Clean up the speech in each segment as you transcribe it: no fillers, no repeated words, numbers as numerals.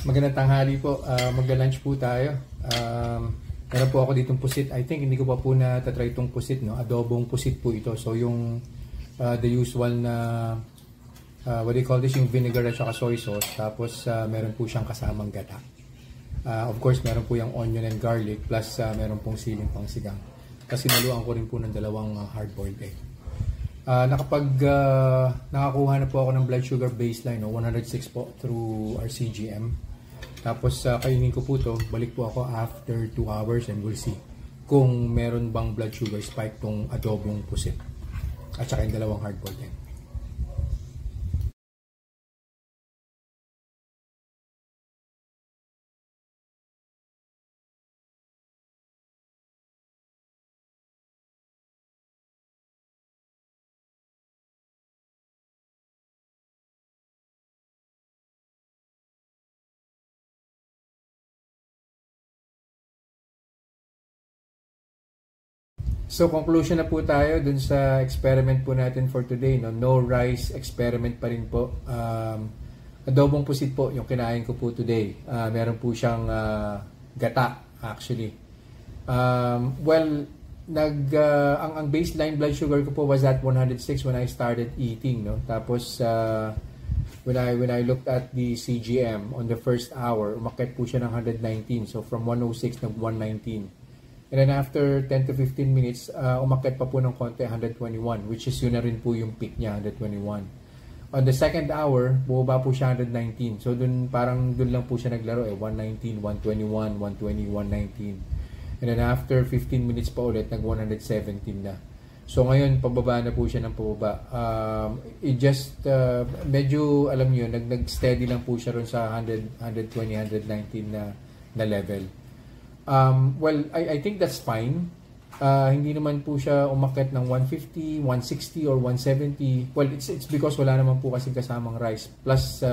Magandang tanghali po. Magla-lunch po tayo. Meron po ako ditong pusit. I think hindi ko pa po na-try itong pusit, no? Adobong pusit po ito. So yung the usual na what do you call this? Yung vinegar at saka soy sauce. Tapos meron po siyang kasamang gata. Of course, meron po yung onion and garlic plus meron pong siling pangsigang. Kasi naluan ko rin po ng dalawang hard-boiled egg. Nakakuha na po ako ng blood sugar baseline, no? 106 po through our CGM. Tapos kainin ko po to, balik po ako after 2 hours and we'll see kung meron bang blood sugar spike tong adobong pusit at saka yung dalawang hard-boiled egg. So conclusion na po tayo dun sa experiment po natin for today, no? No rice experiment pa rin po. Adobong pusit po yung kinain ko po today. Meron po siyang gata actually. Ang baseline blood sugar ko po was at 106 when I started eating, no? Tapos when I looked at the CGM on the first hour, umakyat po siya ng 119. So from 106 nag 119. And then after 10 to 15 minutes, umakyat pa po ng konti, 121, which is yun na rin po yung peak niya, 121. On the second hour, bumaba po siya 119. So dun lang po siya naglaro 119, 121, 120, 119. And then after 15 minutes pa ulit, nag 117 na. So ngayon, pababa na po siya ng pababa. Medyo, alam niyo, nag-steady lang po siya ron sa 120, 119 na level. I think that's fine. Hindi naman po siya umakyat ng 150, 160, or 170. Well, it's because wala naman po kasi kasamang rice. Plus,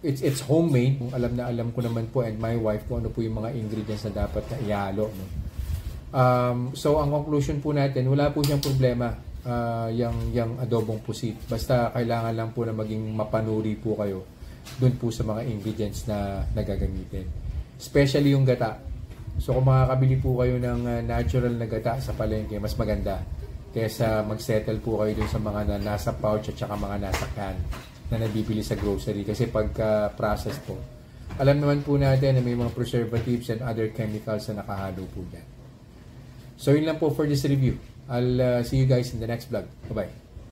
it's homemade. Alam ko naman po and my wife kung ano po yung mga ingredients na dapat na ihalo. No? So, ang conclusion po natin, wala po siyang problema yung adobong pusit. Basta kailangan lang po na maging mapanuri po kayo dun po sa mga ingredients na gagamitin. Especially yung gata. So kung makakabili po kayo ng natural na gata sa palengke, mas maganda kaysa mag-settle po kayo dun sa mga nasa pouch at saka mga nasa can na nabibili sa grocery. Kasi pagka-process po, alam naman po natin na may mga preservatives and other chemicals na nakahalo po dyan. So yun lang po for this review. I'll see you guys in the next vlog. Bye-bye.